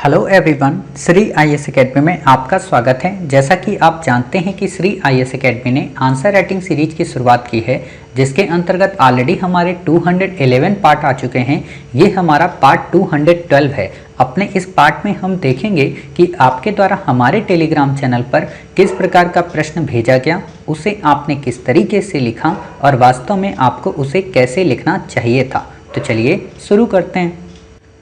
Hello everyone, Shri IAS academy में आपका स्वागत है। जैसा कि आप जानते हैं कि श्री आईएएस एकेडमी ने आंसर राइटिंग सीरीज की शुरुआत की है, जिसके अंतर्गत ऑलरेडी हमारे 211 पार्ट आ चुके हैं। ये हमारा पार्ट 212 है। अपने इस पार्ट में हम देखेंगे कि आपके द्वारा हमारे टेलीग्राम चैनल पर किस प्रकार का प्रश्न भेजा गया, उसे आपने किस तरीके से लिखा और वास्तव में आपको उसे कैसे लिखना चाहिए था। तो चलिए शुरू करते हैं।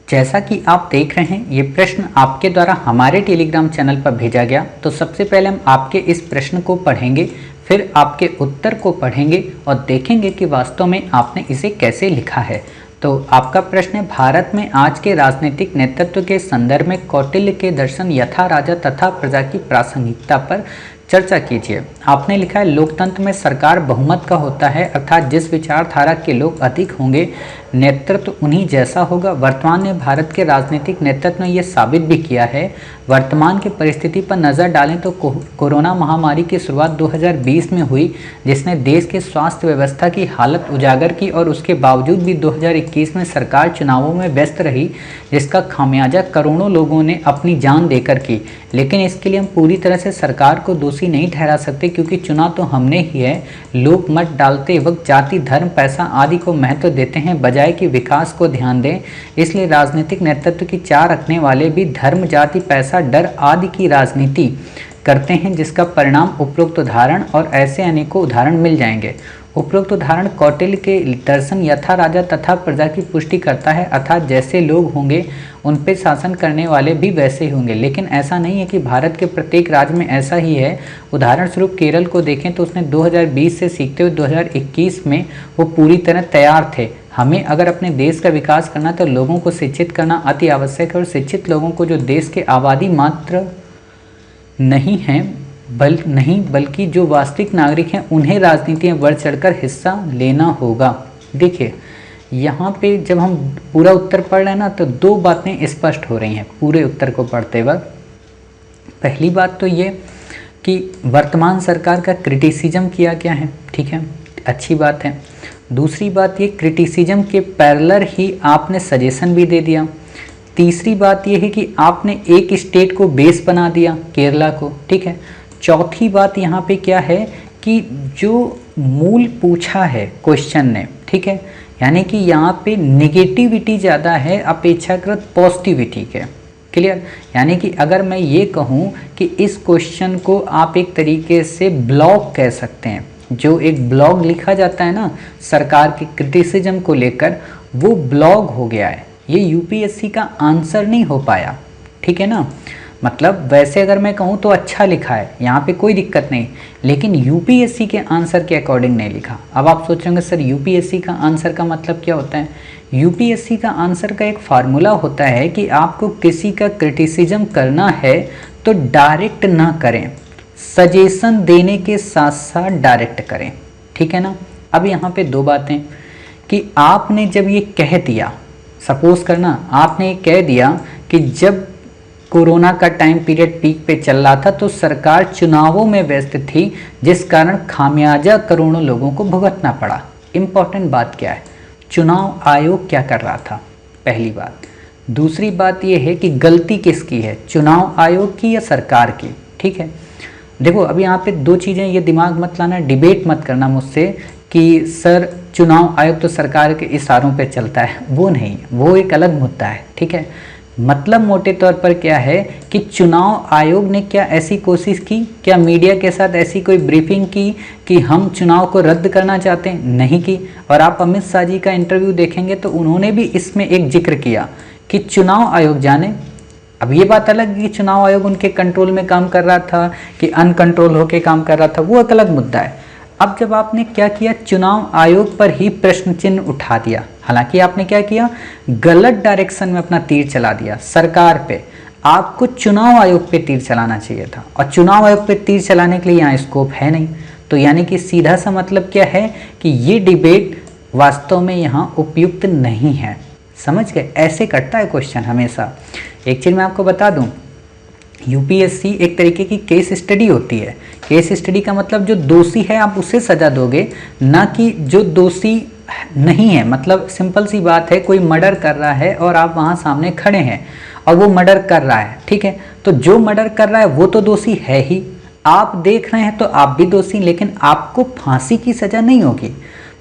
जैसा कि आप देख रहे हैं, ये प्रश्न आपके द्वारा हमारे टेलीग्राम चैनल पर भेजा गया। तो सबसे पहले हम आपके इस प्रश्न को पढ़ेंगे, फिर आपके उत्तर को पढ़ेंगे और देखेंगे कि वास्तव में आपने इसे कैसे लिखा है। तो आपका प्रश्न है, भारत में आज के राजनीतिक नेतृत्व के संदर्भ में कौटिल्य के दर्शन यथा राजा तथा प्रजा की प्रासंगिकता पर चर्चा कीजिए। आपने लिखा है, लोकतंत्र में सरकार बहुमत का होता है, अर्थात जिस विचारधारा के लोग अधिक होंगे नेतृत्व उन्हीं जैसा होगा। वर्तमान में भारत के राजनीतिक नेतृत्व ने यह साबित भी किया है। वर्तमान की परिस्थिति पर नज़र डालें तो कोरोना महामारी की शुरुआत 2020 में हुई, जिसने देश के स्वास्थ्य व्यवस्था की हालत उजागर की और उसके बावजूद भी 2021 में सरकार चुनावों में व्यस्त रही, जिसका खामियाजा करोड़ों लोगों ने अपनी जान देकर की। लेकिन इसके लिए हम पूरी तरह से सरकार को दोषी नहीं ठहरा सकते, क्योंकि चुना तो हमने ही है। लोग मत डालते वक्त जाति, धर्म, पैसा आदि को महत्व देते हैं, बजाय कि विकास को ध्यान दें। इसलिए राजनीतिक नेतृत्व की चाह रखने वाले भी धर्म, जाति, पैसा, डर आदि की राजनीति करते हैं, जिसका परिणाम उपरोक्त उदाहरण और ऐसे अनेकों उदाहरण मिल जाएंगे। उपरोक्त उदाहरण कौटिल्य के दर्शन यथा राजा तथा प्रजा की पुष्टि करता है, अर्थात जैसे लोग होंगे उन पे शासन करने वाले भी वैसे ही होंगे। लेकिन ऐसा नहीं है कि भारत के प्रत्येक राज्य में ऐसा ही है। उदाहरण स्वरूप केरल को देखें तो उसने 2020 से सीखते हुए 2021 में वो पूरी तरह तैयार थे। हमें अगर अपने देश का विकास करना तो लोगों को शिक्षित करना अति आवश्यक है, और शिक्षित लोगों को, जो देश के आबादी मात्र नहीं हैं बल्कि जो वास्तविक नागरिक हैं, उन्हें राजनीति में बढ़ चढ़कर हिस्सा लेना होगा। देखिए, यहाँ पे जब हम पूरा उत्तर पढ़ रहे हैं ना, तो दो बातें स्पष्ट हो रही हैं पूरे उत्तर को पढ़ते वक्त। पहली बात तो ये कि वर्तमान सरकार का क्रिटिसिज्म किया गया है, ठीक है, अच्छी बात है। दूसरी बात ये, क्रिटिसिज्म के पैरेलल ही आपने सजेशन भी दे दिया। तीसरी बात ये है कि आपने एक स्टेट को बेस बना दिया, केरला को, ठीक है। चौथी बात यहाँ पे क्या है कि जो मूल पूछा है क्वेश्चन ने, ठीक है, यानी कि यहाँ पे नेगेटिविटी ज़्यादा है अपेक्षाकृत पॉजिटिविटी के। क्लियर? यानी कि अगर मैं ये कहूँ कि इस क्वेश्चन को आप एक तरीके से ब्लॉग कह सकते हैं, जो एक ब्लॉग लिखा जाता है ना सरकार के क्रिटिसिज्म को लेकर, वो ब्लॉग हो गया है। ये यूपीएससी का आंसर नहीं हो पाया, ठीक है ना। मतलब वैसे अगर मैं कहूँ तो अच्छा लिखा है, यहाँ पे कोई दिक्कत नहीं, लेकिन यूपीएससी के आंसर के अकॉर्डिंग नहीं लिखा। अब आप सोच रहे होंगे सर यूपीएससी का आंसर का मतलब क्या होता है। यूपीएससी का आंसर का एक फार्मूला होता है कि आपको किसी का क्रिटिसिज्म करना है तो डायरेक्ट ना करें, सजेशन देने के साथ साथ डायरेक्ट करें, ठीक है ना। अब यहाँ पे दो बातें कि आपने जब ये कह दिया, सपोज करना आपने ये कह दिया कि जब कोरोना का टाइम पीरियड पीक पे चल रहा था तो सरकार चुनावों में व्यस्त थी, जिस कारण खामियाजा करोड़ों लोगों को भुगतना पड़ा। इंपॉर्टेंट बात क्या है, चुनाव आयोग क्या कर रहा था, पहली बात। दूसरी बात यह है कि गलती किसकी है, चुनाव आयोग की या सरकार की, ठीक है। देखो अब यहाँ पे दो चीज़ें, ये दिमाग मत लाना, डिबेट मत करना मुझसे कि सर चुनाव आयोग तो सरकार के इशारों पे चलता है, वो नहीं, वो एक अलग मुद्दा है, ठीक है। मतलब मोटे तौर पर क्या है कि चुनाव आयोग ने क्या ऐसी कोशिश की, क्या मीडिया के साथ ऐसी कोई ब्रीफिंग की कि हम चुनाव को रद्द करना चाहते हैं, नहीं की। और आप अमित शाह जी का इंटरव्यू देखेंगे तो उन्होंने भी इसमें एक जिक्र किया कि चुनाव आयोग जाने। अब ये बात अलग है कि चुनाव आयोग उनके कंट्रोल में काम कर रहा था कि अनकंट्रोल होकर काम कर रहा था, वो एक अलग मुद्दा है। अब जब आपने क्या किया, चुनाव आयोग पर ही प्रश्न चिन्ह उठा दिया, हालांकि आपने क्या किया, गलत डायरेक्शन में अपना तीर चला दिया सरकार पे। आपको चुनाव आयोग पे तीर चलाना चाहिए था, और चुनाव आयोग पे तीर चलाने के लिए यहाँ स्कोप है नहीं। तो यानी कि सीधा सा मतलब क्या है कि ये डिबेट वास्तव में यहाँ उपयुक्त नहीं है। समझ गए? ऐसे कटता है क्वेश्चन हमेशा। एक चीज़ मैं आपको बता दूँ, यूपीएससी एक तरीके की केस स्टडी होती है। केस स्टडी का मतलब जो दोषी है आप उसे सजा दोगे, ना कि जो दोषी नहीं है। मतलब सिंपल सी बात है, कोई मर्डर कर रहा है और आप वहाँ सामने खड़े हैं और वो मर्डर कर रहा है, ठीक है, तो जो मर्डर कर रहा है वो तो दोषी है ही, आप देख रहे हैं तो आप भी दोषी, लेकिन आपको फांसी की सज़ा नहीं होगी।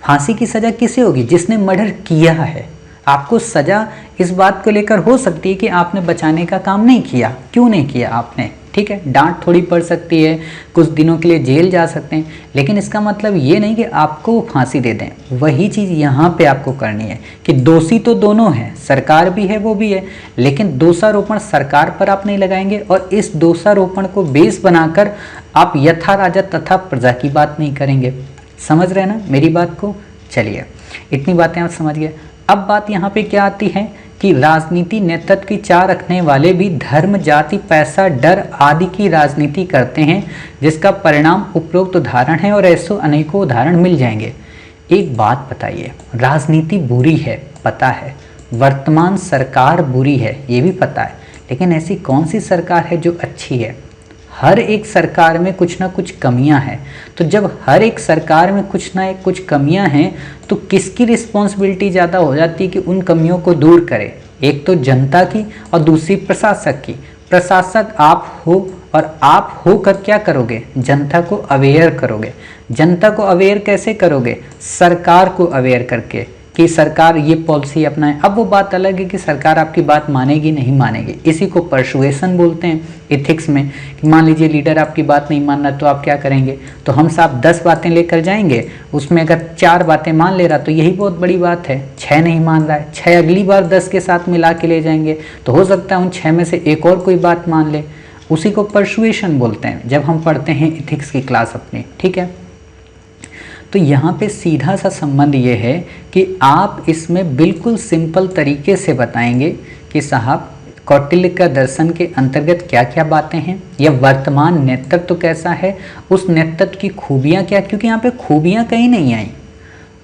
फांसी की सज़ा किसे होगी? जिसने मर्डर किया है। आपको सज़ा इस बात को लेकर हो सकती है कि आपने बचाने का काम नहीं किया। क्यों नहीं किया आपने? ठीक है, डांट थोड़ी पड़ सकती है, कुछ दिनों के लिए जेल जा सकते हैं, लेकिन इसका मतलब ये नहीं कि आपको फांसी दे दें। वही चीज़ यहाँ पे आपको करनी है कि दोषी तो दोनों हैं, सरकार भी है वो भी है, लेकिन दोषारोपण सरकार पर आप नहीं लगाएंगे और इस दोषारोपण को बेस बनाकर आप यथा राजा तथा प्रजा की बात नहीं करेंगे। समझ रहे हैं ना मेरी बात को? चलिए, इतनी बातें आप समझ गए। अब बात यहाँ पे क्या आती है कि राजनीति नेतृत्व की चाह रखने वाले भी धर्म, जाति, पैसा, डर आदि की राजनीति करते हैं, जिसका परिणाम उपरोक्त उदाहरण है और ऐसे अनेकों उदाहरण मिल जाएंगे। एक बात बताइए, राजनीति बुरी है पता है, वर्तमान सरकार बुरी है ये भी पता है, लेकिन ऐसी कौन सी सरकार है जो अच्छी है? हर एक सरकार में कुछ ना कुछ कमियां हैं। तो जब हर एक सरकार में कुछ ना कुछ कमियां हैं तो किसकी रिस्पॉन्सिबिलिटी ज़्यादा हो जाती है कि उन कमियों को दूर करे? एक तो जनता की और दूसरी प्रशासक की। प्रशासक आप हो और आप होकर क्या करोगे? जनता को अवेयर करोगे। जनता को अवेयर कैसे करोगे? सरकार को अवेयर करके कि सरकार ये पॉलिसी अपनाए। अब वो बात अलग है कि सरकार आपकी बात मानेगी नहीं मानेगी, इसी को पर्सुएशन बोलते हैं एथिक्स में। कि मान लीजिए लीडर आपकी बात नहीं मान रहा तो आप क्या करेंगे? तो हम साहब 10 बातें लेकर जाएंगे, उसमें अगर 4 बातें मान ले रहा तो यही बहुत बड़ी बात है। 6 नहीं मान रहा है, 6 अगली बार 10 के साथ मिला के ले जाएंगे, तो हो सकता है उन 6 में से एक और कोई बात मान ले। उसी को पर्सुएशन बोलते हैं जब हम पढ़ते हैं एथिक्स की क्लास अपनी, ठीक है। तो यहाँ पे सीधा सा संबंध ये है कि आप इसमें बिल्कुल सिंपल तरीके से बताएंगे कि साहब कौटिल्य का दर्शन के अंतर्गत क्या क्या बातें हैं, या वर्तमान नेतृत्व तो कैसा है, उस नेतृत्व की खूबियाँ क्या, क्योंकि यहाँ पे खूबियाँ कहीं नहीं आई।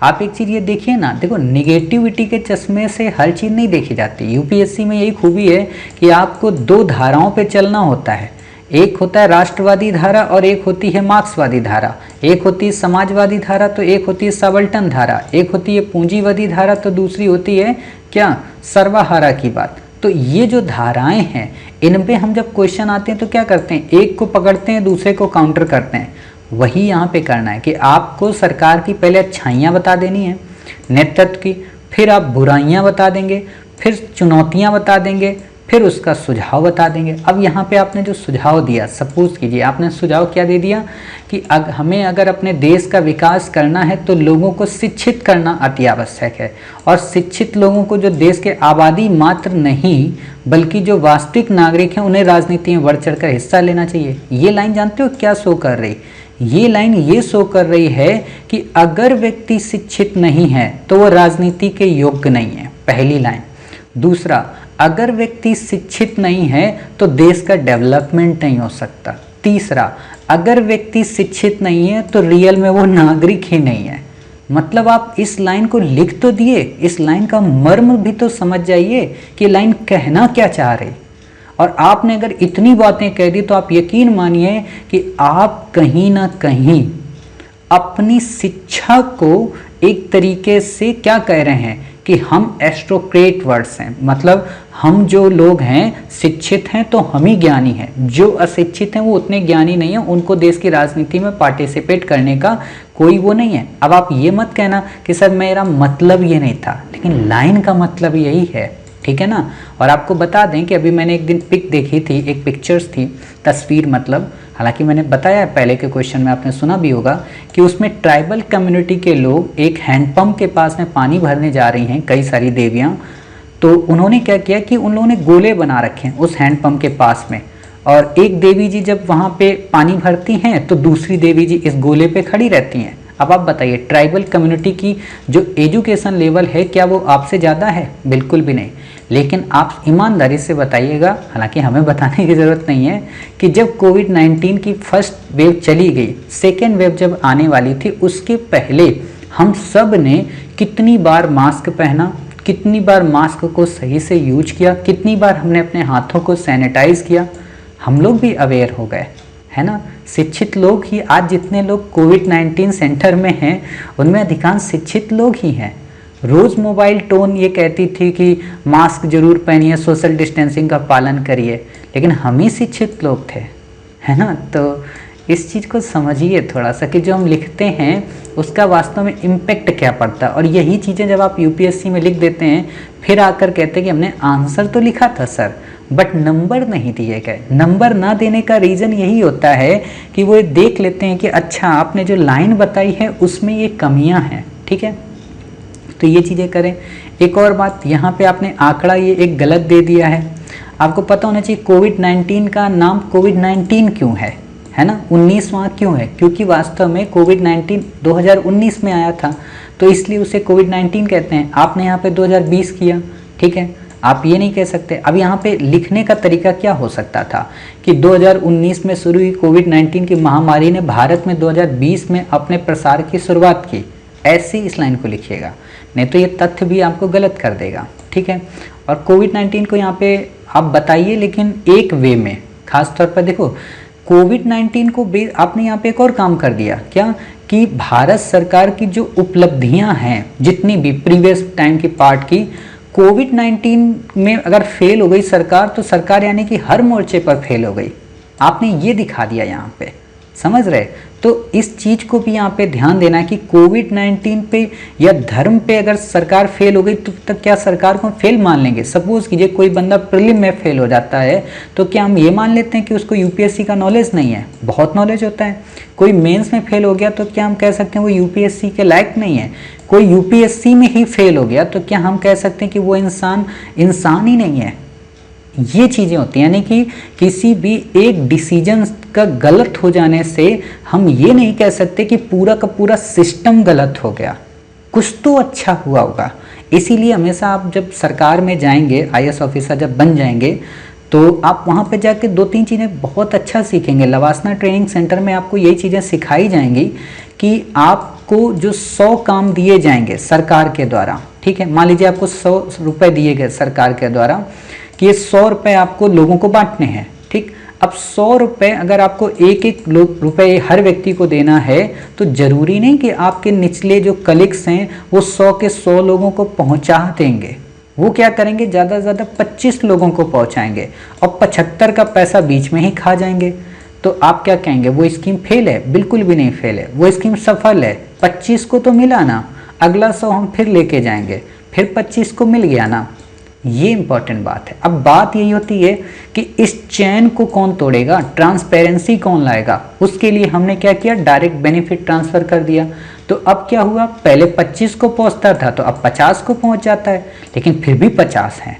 आप एक चीज़ ये देखिए ना, देखो निगेटिविटी के चश्मे से हर चीज़ नहीं देखी जाती। यूपीएससी में यही खूबी है कि आपको 2 धाराओं पे चलना होता है। एक होता है राष्ट्रवादी धारा और एक होती है मार्क्सवादी धारा। एक होती है समाजवादी धारा तो एक होती है सबल्टन धारा। एक होती है पूंजीवादी धारा तो दूसरी होती है क्या? सर्वहारा की बात। तो ये जो धाराएं हैं इन पे हम जब क्वेश्चन आते हैं तो क्या करते हैं? एक को पकड़ते हैं, दूसरे को काउंटर करते हैं। वही यहाँ पे करना है कि आपको सरकार की पहले अच्छाइयाँ बता देनी है नेतृत्व की, फिर आप बुराइयाँ बता देंगे, फिर चुनौतियाँ बता देंगे, फिर उसका सुझाव बता देंगे। अब यहाँ पे आपने जो सुझाव दिया, सपोज कीजिए आपने सुझाव क्या दे दिया कि हमें अगर अपने देश का विकास करना है तो लोगों को शिक्षित करना अति आवश्यक है, और शिक्षित लोगों को जो देश के आबादी मात्र नहीं बल्कि जो वास्तविक नागरिक हैं उन्हें राजनीति में बढ़ चढ़ कर हिस्सा लेना चाहिए। ये लाइन जानते हो क्या शो कर रही? ये लाइन ये शो कर रही है कि अगर व्यक्ति शिक्षित नहीं है तो वो राजनीति के योग्य नहीं है, पहली लाइन। दूसरा, अगर व्यक्ति शिक्षित नहीं है तो देश का डेवलपमेंट नहीं हो सकता। तीसरा, अगर व्यक्ति शिक्षित नहीं है तो रियल में वो नागरिक ही नहीं है। मतलब आप इस लाइन को लिख तो दिए, इस लाइन का मर्म भी तो समझ जाइए कि लाइन कहना क्या चाह रही। और आपने अगर इतनी बातें कह दी तो आप यकीन मानिए कि आप कहीं ना कहीं अपनी शिक्षा को एक तरीके से क्या कह रहे हैं कि हम एस्ट्रोक्रेट वर्ड्स हैं। मतलब हम जो लोग हैं शिक्षित हैं तो हम ही ज्ञानी हैं, जो अशिक्षित हैं वो उतने ज्ञानी नहीं हैं, उनको देश की राजनीति में पार्टिसिपेट करने का कोई वो नहीं है। अब आप ये मत कहना कि सर मेरा मतलब ये नहीं था, लेकिन लाइन का मतलब यही है, ठीक है ना। और आपको बता दें कि अभी मैंने एक दिन पिक देखी थी, एक पिक्चर्स थी, तस्वीर मतलब, हालांकि मैंने बताया पहले के क्वेश्चन में, आपने सुना भी होगा कि उसमें ट्राइबल कम्युनिटी के लोग एक हैंडपंप के पास में पानी भरने जा रही हैं, कई सारी देवियां। तो उन्होंने क्या किया कि उन लोगों ने गोले बना रखे हैं उस हैंडपंप के पास में, और एक देवी जी जब वहाँ पे पानी भरती हैं तो दूसरी देवी जी इस गोले पे खड़ी रहती हैं। अब आप बताइए ट्राइबल कम्युनिटी की जो एजुकेशन लेवल है क्या वो आपसे ज़्यादा है? बिल्कुल भी नहीं। लेकिन आप ईमानदारी से बताइएगा, हालांकि हमें बताने की ज़रूरत नहीं है, कि जब कोविड-19 की फर्स्ट वेव चली गई, सेकेंड वेव जब आने वाली थी, उसके पहले हम सब ने कितनी बार मास्क पहना, कितनी बार मास्क को सही से यूज किया, कितनी बार हमने अपने हाथों को सैनिटाइज किया। हम लोग भी अवेयर हो गए, है ना। शिक्षित लोग ही, आज जितने लोग कोविड-19 सेंटर में हैं उनमें अधिकांश शिक्षित लोग ही हैं। रोज मोबाइल टोन ये कहती थी कि मास्क जरूर पहनिए, सोशल डिस्टेंसिंग का पालन करिए, लेकिन हम ही शिक्षित लोग थे, है ना। तो इस चीज़ को समझिए थोड़ा सा कि जो हम लिखते हैं उसका वास्तव में इम्पेक्ट क्या पड़ता है। और यही चीज़ें जब आप यूपीएससी में लिख देते हैं, फिर आकर कहते हैं कि हमने आंसर तो लिखा था सर, बट नंबर नहीं दिए गए। नंबर ना देने का रीज़न यही होता है कि वो देख लेते हैं कि अच्छा आपने जो लाइन बताई है उसमें ये कमियां हैं, ठीक है। तो ये चीज़ें करें। एक और बात, यहाँ पे आपने आंकड़ा ये एक गलत दे दिया है। आपको पता होना चाहिए कोविड-19 का नाम कोविड-19 क्यों है ना, 19 वहाँ क्यों है, क्योंकि वास्तव में कोविड-19 2019 में आया था, तो इसलिए उसे कोविड-19 कहते हैं। आपने यहाँ पे 2020 किया, ठीक है, आप ये नहीं कह सकते। अब यहाँ पे लिखने का तरीका क्या हो सकता था कि 2019 में शुरू हुई कोविड-19 की महामारी ने भारत में 2020 में अपने प्रसार की शुरुआत की, ऐसे इस लाइन को लिखिएगा, नहीं तो ये तथ्य भी आपको गलत कर देगा, ठीक है। और कोविड-19 को यहाँ पे आप बताइए, लेकिन एक वे में, खास तौर पर देखो कोविड-19 को आपने यहाँ पे एक और काम कर दिया क्या कि भारत सरकार की जो उपलब्धियां हैं जितनी भी प्रीवियस टाइम की पार्ट की, कोविड-19 में अगर फेल हो गई सरकार तो सरकार यानी कि हर मोर्चे पर फेल हो गई। आपने ये दिखा दिया यहाँ पे, समझ रहे। तो इस चीज़ को भी यहाँ पे ध्यान देना है कि कोविड-19 पे या धर्म पे अगर सरकार फेल हो गई तो तब क्या सरकार को फेल मान लेंगे। सपोज कीजिए कोई बंदा प्रीलिम में फेल हो जाता है तो क्या हम ये मान लेते हैं कि उसको यूपीएससी का नॉलेज नहीं है? बहुत नॉलेज होता है। कोई मेंस में फेल हो गया तो क्या हम कह सकते हैं वो यूपीएससी के लायक नहीं है? कोई यूपीएससी में ही फेल हो गया तो क्या हम कह सकते हैं कि वो इंसान ही नहीं है? ये चीज़ें होती हैं, यानी कि किसी भी एक डिसीजन का गलत हो जाने से हम ये नहीं कह सकते कि पूरा का पूरा सिस्टम गलत हो गया, कुछ तो अच्छा हुआ होगा। इसीलिए हमेशा आप जब सरकार में जाएंगे, आईएएस ऑफिसर जब बन जाएंगे, तो आप वहाँ पे जाके 2-3 चीज़ें बहुत अच्छा सीखेंगे। लवासना ट्रेनिंग सेंटर में आपको यही चीज़ें सिखाई जाएंगी कि आपको जो 100 काम दिए जाएंगे सरकार के द्वारा, ठीक है, मान लीजिए आपको 100 रुपये दिए गए सरकार के द्वारा कि ये 100 रुपये आपको लोगों को बांटने हैं, ठीक। अब 100 रुपये अगर आपको एक रुपये हर व्यक्ति को देना है तो जरूरी नहीं कि आपके निचले जो कलीग्स हैं वो 100 के 100 लोगों को पहुंचा देंगे। वो क्या करेंगे, ज़्यादा से ज़्यादा 25 लोगों को पहुंचाएंगे और 75 का पैसा बीच में ही खा जाएंगे। तो आप क्या कहेंगे, वो स्कीम फेल है? बिल्कुल भी नहीं फेल है, वो स्कीम सफल है। 25 को तो मिला ना, अगला 100 हम फिर लेके जाएंगे, फिर 25 को मिल गया ना। ये इंपॉर्टेंट बात है। अब बात यही होती है कि इस चैन को कौन तोड़ेगा, ट्रांसपेरेंसी कौन लाएगा। उसके लिए हमने क्या किया, डायरेक्ट बेनिफिट ट्रांसफर कर दिया। तो अब क्या हुआ, पहले 25 को पहुंचता था तो अब 50 को पहुंच जाता है, लेकिन फिर भी 50 है।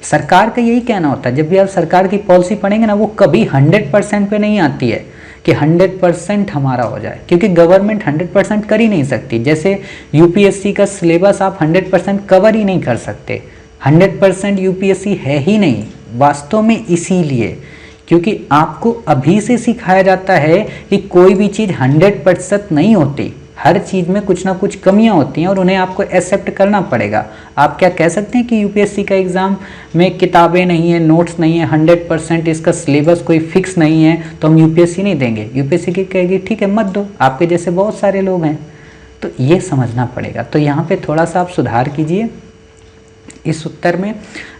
सरकार का यही कहना होता है, जब भी आप सरकार की पॉलिसी पढ़ेंगे ना, वो कभी 100% पे नहीं आती है कि 100% हमारा हो जाए, क्योंकि गवर्नमेंट 100% कर ही नहीं सकती। जैसे यूपीएससी का सिलेबस आप 100% कवर ही नहीं कर सकते, 100% यूपीएससी है ही नहीं वास्तव में, इसीलिए क्योंकि आपको अभी से सिखाया जाता है कि कोई भी चीज़ 100% नहीं होती, हर चीज़ में कुछ ना कुछ कमियां होती हैं और उन्हें आपको एक्सेप्ट करना पड़ेगा। आप क्या कह सकते हैं कि यूपीएससी का एग्ज़ाम में किताबें नहीं है, नोट्स नहीं है, 100% इसका सिलेबस कोई फिक्स नहीं है तो हम यूपीएससी नहीं देंगे? यूपीएससी की कहेगी ठीक है मत दो, आपके जैसे बहुत सारे लोग हैं। तो ये समझना पड़ेगा। तो यहाँ पर थोड़ा सा आप सुधार कीजिए। इस उत्तर में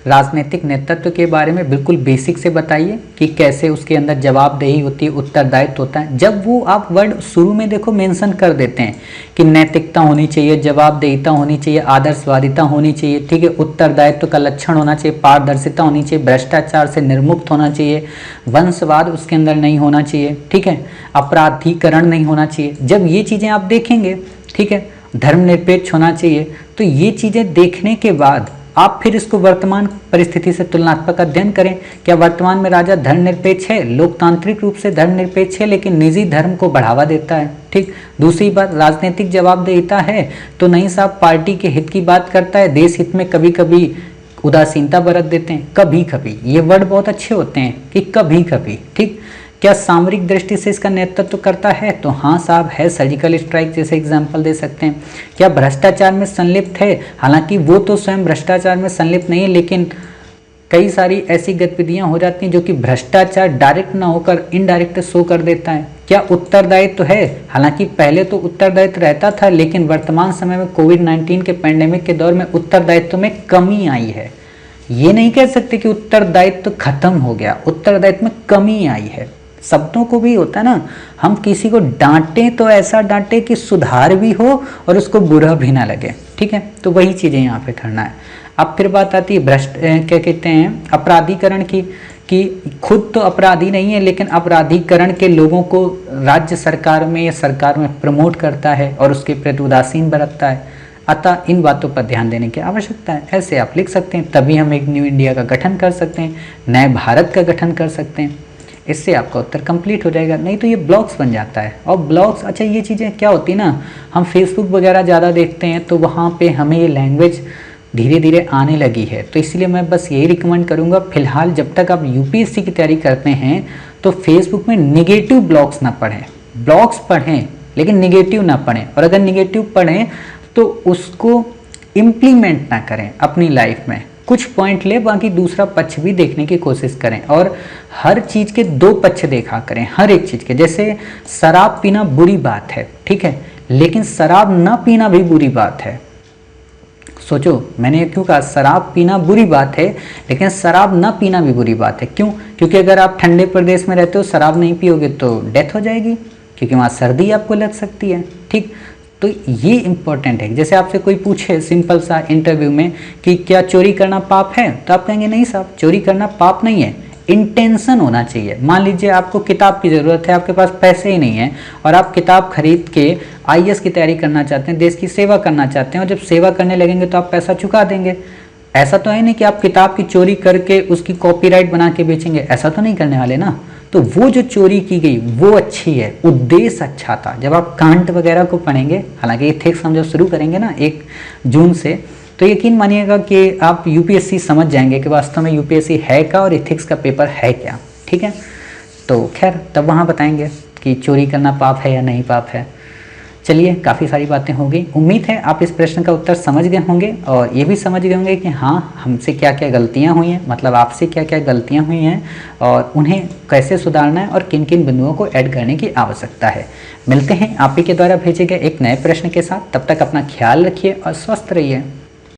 राजनीतिक नेतृत्व के बारे में बिल्कुल बेसिक से बताइए कि कैसे उसके अंदर जवाबदेही होती है, उत्तरदायित्व होता है। जब वो आप वर्ड शुरू में देखो मेंशन कर देते हैं कि नैतिकता होनी चाहिए, जवाबदेहिता होनी चाहिए, आदर्शवादिता होनी चाहिए, ठीक है, उत्तरदायित्व का लक्षण होना चाहिए, पारदर्शिता होनी चाहिए, भ्रष्टाचार से निर्मुक्त होना चाहिए, वंशवाद उसके अंदर नहीं होना चाहिए, ठीक है, अपराधीकरण नहीं होना चाहिए। जब ये चीज़ें आप देखेंगे, ठीक है, धर्मनिरपेक्ष होना चाहिए, तो ये चीज़ें देखने के बाद आप फिर इसको वर्तमान परिस्थिति से तुलनात्मक अध्ययन करें। क्या वर्तमान में राजा धर्मनिरपेक्ष है, लोकतांत्रिक रूप से धर्मनिरपेक्ष है, लेकिन निजी धर्म को बढ़ावा देता है, ठीक। दूसरी बात, राजनीतिक जवाबदेहिता है तो नहीं साहब, पार्टी के हित की बात करता है, देश हित में कभी कभी उदासीनता बरत देते हैं, कभी कभी। ये वर्ड बहुत अच्छे होते हैं कि कभी कभी, ठीक। क्या सामरिक दृष्टि से इसका नेतृत्व करता है, तो हाँ साहब है, सर्जिकल स्ट्राइक जैसे एग्जाम्पल दे सकते हैं। क्या भ्रष्टाचार में संलिप्त है, हालांकि वो तो स्वयं भ्रष्टाचार में संलिप्त नहीं है, लेकिन कई सारी ऐसी गतिविधियां हो जाती हैं जो कि भ्रष्टाचार डायरेक्ट ना होकर इनडायरेक्ट शो कर देता है। क्या उत्तरदायित्व तो है? हालांकि पहले तो उत्तरदायित्व रहता था, लेकिन वर्तमान समय में कोविड-19 के पैंडेमिक के दौर में उत्तरदायित्व में कमी आई है। ये नहीं कह सकते कि उत्तरदायित्व खत्म हो गया, उत्तरदायित्व में कमी आई है। शब्दों को भी होता है ना, हम किसी को डांटें तो ऐसा डांटें कि सुधार भी हो और उसको बुरा भी ना लगे, ठीक है। तो वही चीज़ें यहाँ पे करना है। अब फिर बात आती है क्या कहते हैं अपराधीकरण की, कि खुद तो अपराधी नहीं है लेकिन अपराधीकरण के लोगों को राज्य सरकार में या सरकार में प्रमोट करता है और उसके प्रति उदासीन बरतता है। अतः इन बातों पर ध्यान देने की आवश्यकता है। ऐसे आप लिख सकते हैं, तभी हम एक न्यू इंडिया का गठन कर सकते हैं, नए भारत का गठन कर सकते हैं। इससे आपका उत्तर कंप्लीट हो जाएगा। नहीं तो ये ब्लॉग्स बन जाता है। और ब्लॉग्स, अच्छा ये चीज़ें क्या होती है ना, हम फेसबुक वगैरह ज़्यादा देखते हैं तो वहाँ पे हमें ये लैंग्वेज धीरे धीरे आने लगी है। तो इसलिए मैं बस यही रिकमेंड करूँगा, फिलहाल जब तक आप यूपीएससी की तैयारी करते हैं तो फेसबुक में निगेटिव ब्लॉग्स ना पढ़ें। ब्लॉग्स पढ़ें लेकिन निगेटिव ना पढ़ें, और अगर निगेटिव पढ़ें तो उसको इम्प्लीमेंट ना करें अपनी लाइफ में। कुछ पॉइंट ले, बाकी दूसरा पक्ष भी देखने की कोशिश करें, और हर चीज़ के दो पक्ष देखा करें, हर एक चीज़ के। जैसे शराब पीना बुरी बात है, ठीक है, लेकिन शराब ना पीना भी बुरी बात है। सोचो, मैंने क्यों कहा शराब पीना बुरी बात है लेकिन शराब ना पीना भी बुरी बात है। क्यों? क्योंकि अगर आप ठंडे प्रदेश में रहते हो, शराब नहीं पियोगे तो डेथ हो जाएगी, क्योंकि वहाँ सर्दी आपको लग सकती है, ठीक। तो ये इम्पोर्टेंट है। जैसे आपसे कोई पूछे सिंपल सा इंटरव्यू में कि क्या चोरी करना पाप है, तो आप कहेंगे नहीं साहब, चोरी करना पाप नहीं है, इंटेंशन होना चाहिए। मान लीजिए आपको किताब की ज़रूरत है, आपके पास पैसे ही नहीं है और आप किताब खरीद के आईएएस की तैयारी करना चाहते हैं, देश की सेवा करना चाहते हैं, और जब सेवा करने लगेंगे तो आप पैसा चुका देंगे। ऐसा तो है नहीं कि आप किताब की चोरी करके उसकी कॉपीराइट बना के बेचेंगे, ऐसा तो नहीं करने वाले ना। तो वो जो चोरी की गई वो अच्छी है, उद्देश्य अच्छा था। जब आप कांट वगैरह को पढ़ेंगे, हालांकि एथिक्स हम जब शुरू करेंगे ना 1 जून से, तो यकीन मानिएगा कि आप यूपीएससी समझ जाएंगे कि वास्तव में यूपीएससी है क्या और एथिक्स का पेपर है क्या, ठीक है। तो खैर तब वहाँ बताएंगे कि चोरी करना पाप है या नहीं पाप है। चलिए, काफ़ी सारी बातें हो गई। उम्मीद है आप इस प्रश्न का उत्तर समझ गए होंगे और ये भी समझ गए होंगे कि हाँ, हमसे क्या क्या गलतियाँ हुई हैं, मतलब आपसे क्या क्या गलतियाँ हुई हैं और उन्हें कैसे सुधारना है और किन किन बिंदुओं को ऐड करने की आवश्यकता है। मिलते हैं आप ही के द्वारा भेजे गए एक नए प्रश्न के साथ। तब तक अपना ख्याल रखिए और स्वस्थ रहिए।